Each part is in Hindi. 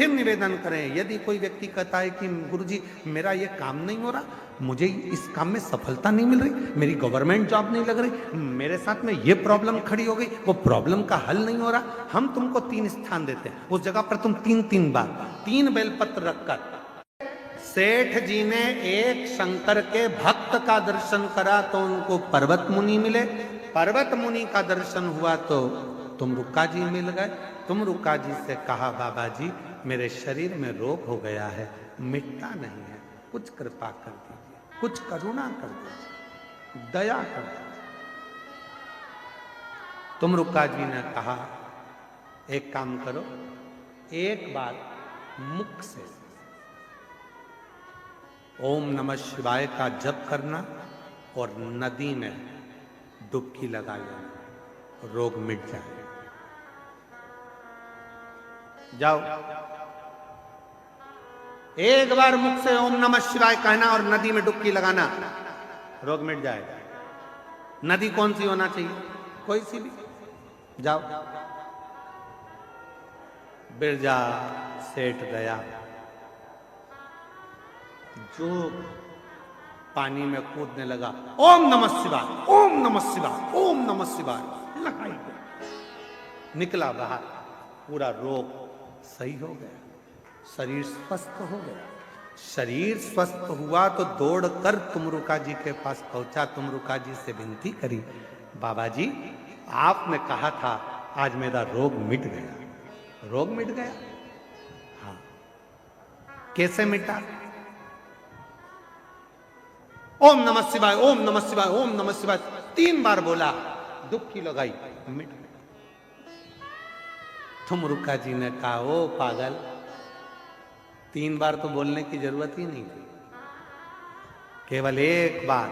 फिर निवेदन करें। यदि कोई व्यक्ति कहता है कि गुरुजी मेरा ये काम नहीं हो रहा, मुझे इस काम में सफलता नहीं मिल रही, मेरी गवर्नमेंट जॉब नहीं लग रही, मेरे साथ में ये प्रॉब्लम खड़ी हो गई, वो प्रॉब्लम का हल नहीं हो रहा, हम तुमको 3 स्थान देते हैं, उस जगह पर तुम 3 बार 3 बेलपत्र रखकर। सेठ जी ने एक शंकर के भक्त का दर्शन करा तो उनको पर्वत मुनि मिले, पर्वत मुनि का दर्शन हुआ तो तुमरुका जी मिल गए। तुमरुका जी से कहा बाबा जी मेरे शरीर में रोग हो गया है, मिटता नहीं है, कुछ कृपा कर दीजिए, कुछ करुणा कर दीजिए, दया कर दीजिए। तुमरुका जी ने कहा एक काम करो, एक बार मुख से ओम नमः शिवाय का जप करना और नदी में डुबकी लगा लेना, रोग मिट जाएगा। जाओ, एक बार मुख से ओम नमः शिवाय कहना और नदी में डुबकी लगाना, रोग मिट जाएगा। नदी कौन सी होना चाहिए? कोई सी भी। जाओ। बिरजा सेठ गया, जो पानी में कूदने लगा, ओम नमः शिवाय, ओम नमः शिवाय, ओम नमः शिवाय लगाई गया, निकला बाहर, पूरा रोग सही हो गया, शरीर स्वस्थ हो गया। शरीर स्वस्थ हुआ तो दौड़कर तुमरुका जी के पास पहुंचा, तुमरुका जी से विनती करी, बाबा जी आपने कहा था आज मेरा रोग मिट गया। रोग मिट गया? हाँ। कैसे मिटा? ओम नमः शिवाय, ओम नमः शिवाय, ओम नमः शिवाय 3 बार बोला, डुबकी लगाई, मिट गया। तुमरुका जी ने कहा ओ पागल, 3 बार तो बोलने की जरूरत ही नहीं थी, केवल एक बार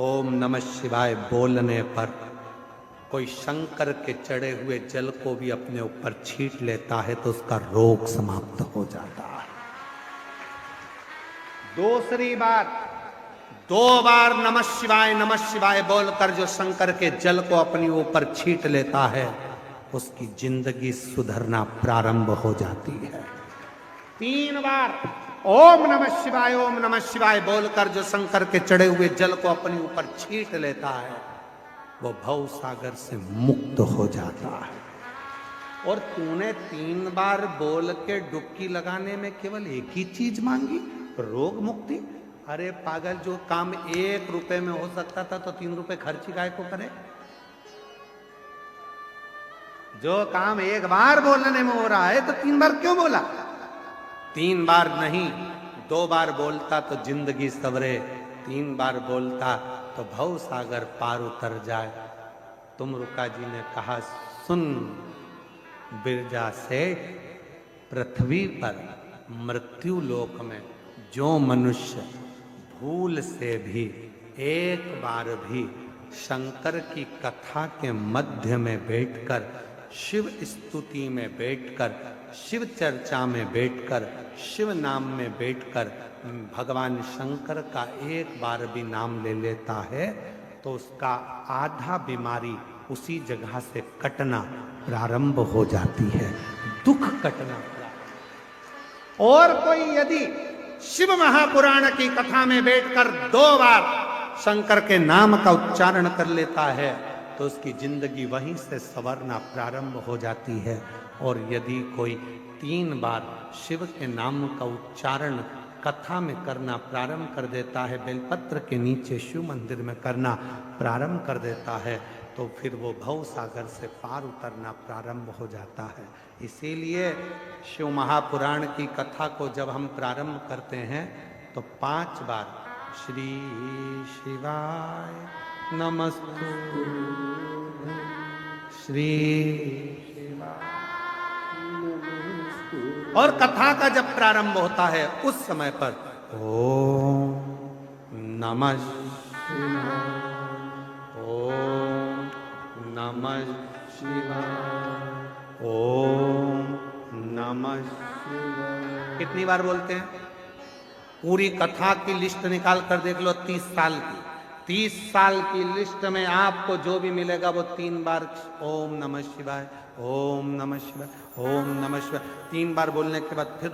ओम नमः शिवाय बोलने पर कोई शंकर के चढ़े हुए जल को भी अपने ऊपर छींट लेता है तो उसका रोग समाप्त हो जाता है। दूसरी बार 2 बार नमः शिवाय बोलकर जो शंकर के जल को अपने ऊपर छींट लेता है उसकी जिंदगी सुधरना प्रारंभ हो जाती है। 3 बार ओम नमः शिवाय बोलकर जो शंकर के चढ़े हुए जल को अपने ऊपर छींट लेता है वो भव सागर से मुक्त हो जाता है। और तूने 3 बार बोल के डुबकी लगाने में केवल एक ही चीज मांगी, रोग मुक्ति। अरे पागल, जो काम 1 रुपए में हो सकता था तो 3 रुपए खर्ची गाय को करे? जो काम 1 बार बोलने में हो रहा है तो 3 बार क्यों बोला? 3 बार नहीं, 2 बार बोलता तो जिंदगी सवरे, 3 बार बोलता तो भव सागर पार उतर जाए। तुमरुका जी ने कहा सुन बिरजा सेठ, पृथ्वी पर मृत्यु लोक में जो मनुष्य भूल से भी एक बार भी शंकर की कथा के मध्य में बैठकर, शिव स्तुति में बैठकर, शिव चर्चा में बैठकर, शिव नाम में बैठकर भगवान शंकर का एक बार भी नाम ले लेता है तो उसका आधा बीमारी उसी जगह से कटना प्रारंभ हो जाती है, दुख कटना प्रारंभ। और कोई यदि शिव महापुराण की कथा में बैठकर 2 बार शंकर के नाम का उच्चारण कर लेता है तो उसकी जिंदगी वहीं से संवरना प्रारंभ हो जाती है। और यदि कोई 3 बार शिव के नाम का उच्चारण कथा में करना प्रारंभ कर देता है, बेलपत्र के नीचे शिव मंदिर में करना प्रारंभ कर देता है तो फिर वो भव सागर से पार उतरना प्रारंभ हो जाता है। इसीलिए शिव महापुराण की कथा को जब हम प्रारंभ करते हैं तो 5 बार श्री शिवाय नमस्तु, श्री शिवाय, और कथा का जब प्रारंभ होता है उस समय पर ओम नमः शिवाय, ओम नमः शिवाय, ओम नमः शिवाय। कितनी बार बोलते हैं? पूरी कथा की लिस्ट निकाल कर देख लो, 30 साल की, 30 साल की लिस्ट में आपको जो भी मिलेगा वो 3 बार ओम नमः शिवाय, ओम नमः शिवाय, ओम नमः शिवाय 3 बार बोलने के बाद फिर